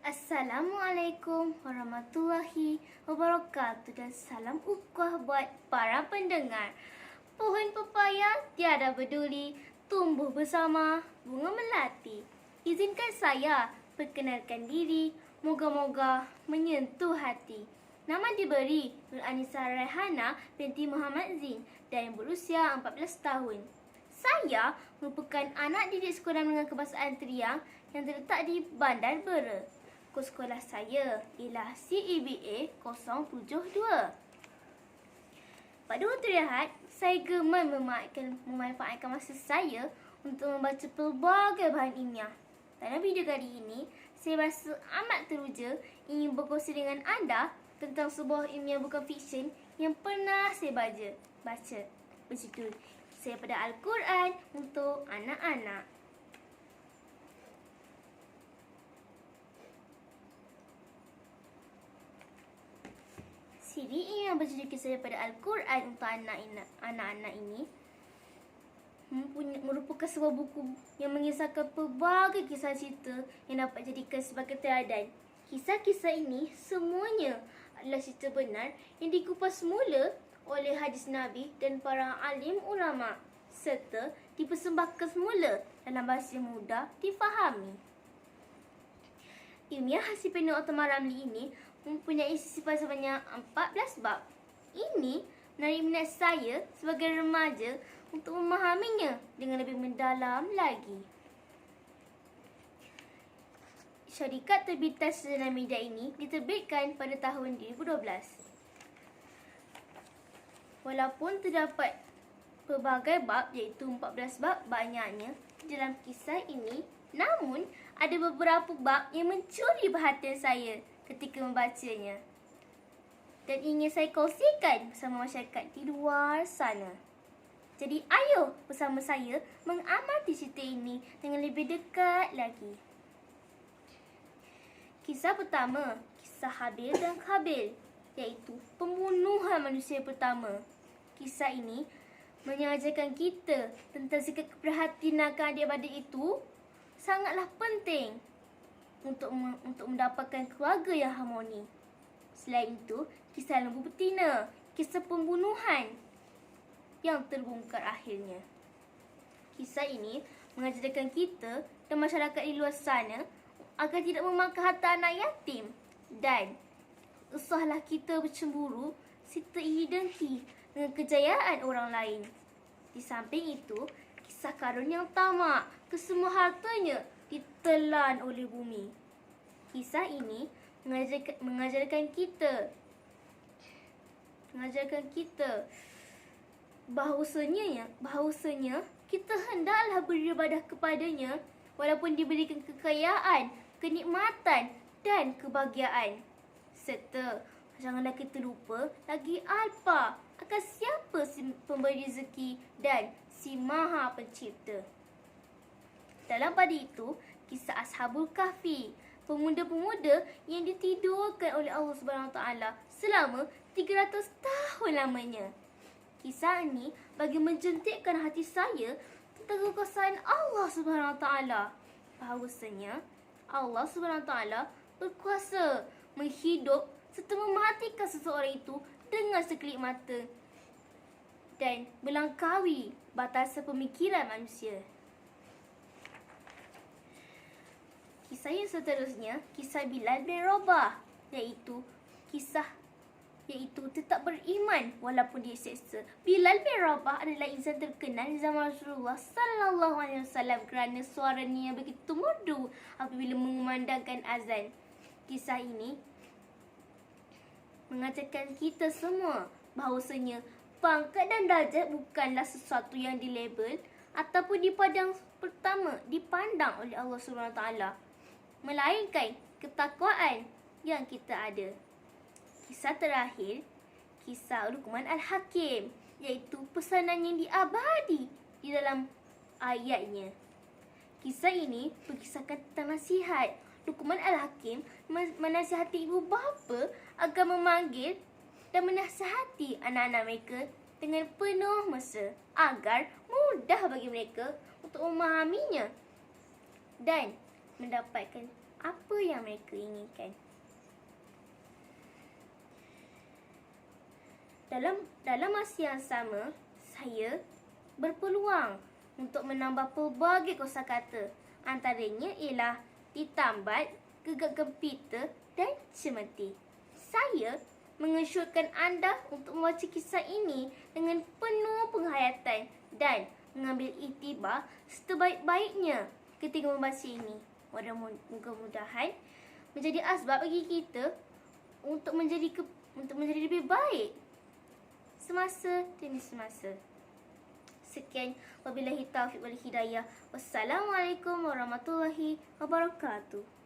Assalamualaikum warahmatullahi wabarakatuh dan salam ukhuwah buat para pendengar. Pohon pepaya tiada peduli, tumbuh bersama bunga melati. Izinkan saya perkenalkan diri, moga-moga menyentuh hati. Nama diberi Nur Anisa Raihana binti Muhammad Zin dan berusia 14 tahun. Saya merupakan anak didik sekolah menengah kebahasaan Triang yang terletak di Bandar Bera. Kod sekolah saya ialah CEBA 072. Pada waktu rehat, saya gemar memanfaatkan masa saya untuk membaca pelbagai bahan ilmiah. Dalam video kali ini, saya rasa amat teruja ingin berkongsi dengan anda tentang sebuah ilmiah bukan fiksyen yang pernah saya baca. Berjudul Kisah daripada Al-Quran untuk anak-anak. Siri ilmiah berjudul Kisah daripada Al-Quran untuk anak-anak ini merupakan sebuah buku yang mengisahkan pelbagai kisah cerita yang dapat dijadikan sebagai teladan. Kisah-kisah ini semuanya adalah cerita benar yang dikupas semula oleh hadis Nabi dan para alim ulama serta dipersembahkan semula dalam bahasa yang mudah difahami. Ilmiah hasil panel Utama Ramli ini mempunyai sifat sebanyak 14 bab. Ini menarik minat saya sebagai remaja untuk memahaminya dengan lebih mendalam lagi. Syarikat terbitan sosial media ini diterbitkan pada tahun 2012. Walaupun terdapat pelbagai bab iaitu 14 bab banyaknya dalam kisah ini, namun ada beberapa bab yang mencuri perhatian saya ketika membacanya dan ingin saya kongsikan bersama masyarakat di luar sana. Jadi ayo bersama saya mengamati cerita ini dengan lebih dekat lagi. Kisah pertama, kisah Habil dan Qabil, iaitu pembunuhan manusia pertama. Kisah ini mengajarkan kita tentang sikap keprihatinan adik-beradik itu sangatlah penting untuk mendapatkan keluarga yang harmoni. Selain itu, kisah lembu betina, kisah pembunuhan yang terbongkar akhirnya. Kisah ini mengajarkan kita dan masyarakat di luar sana agar tidak memakan harta anak yatim dan usahlah kita bercemburu serta iri dengki dengan kejayaan orang lain. Di samping itu, kisah Karun yang tamak kesemua hartanya ditelan oleh bumi. Kisah ini mengajarkan kita bahawasanya kita hendaklah beribadah kepadanya walaupun diberikan kekayaan, kenikmatan dan kebahagiaan. Serta janganlah kita lupa lagi alpa akan siapa si pemberi rezeki dan si Maha Pencipta. Dalam pada itu, kisah Ashabul Kahfi, pemuda-pemuda yang ditidurkan oleh Allah SWT selama 300 tahun lamanya. Kisah ini bagi menjentikkan hati saya tentang kekuasaan Allah SWT. Bahawasanya Allah SWT berkuasa menghidup serta mematikan seseorang itu dengan sekelip mata dan melangkaui batasan pemikiran manusia. Kisah yang seterusnya, kisah Bilal bin Rabah, iaitu tetap beriman walaupun diseksa. Bilal bin Rabah adalah insan terkenal di zaman Rasulullah sallallahu alaihi wasallam kerana suaranya yang begitu merdu apabila mengumandangkan azan. Kisah ini mengajarkan kita semua bahawasanya pangkat dan darjat bukanlah sesuatu yang dilabel ataupun dipandang oleh Allah SWT, melainkan ketakwaan yang kita ada. Kisah terakhir, kisah Luqman Al-Hakim, iaitu pesanan yang diabadi di dalam ayatnya. Kisah ini berkisahkan tentang nasihat. Luqman Al-Hakim menasihati ibu bapa agar memanggil dan menasihati anak-anak mereka dengan penuh mesra agar mudah bagi mereka untuk memahaminya dan mendapatkan apa yang mereka inginkan. Dalam masa yang sama, saya berpeluang untuk menambah pelbagai kosakata. Antaranya ialah ditambat, gegap gempita dan cemeti. Saya mengesyorkan anda untuk membaca kisah ini dengan penuh penghayatan dan mengambil iktibar sebaik-baiknya ketika membaca ini. Mudah-mudahan menjadi asbab bagi kita untuk menjadi lebih baik semasa demi semasa. Sekian, wabillahi taufiq wal hidayah. Wassalamualaikum warahmatullahi wabarakatuh.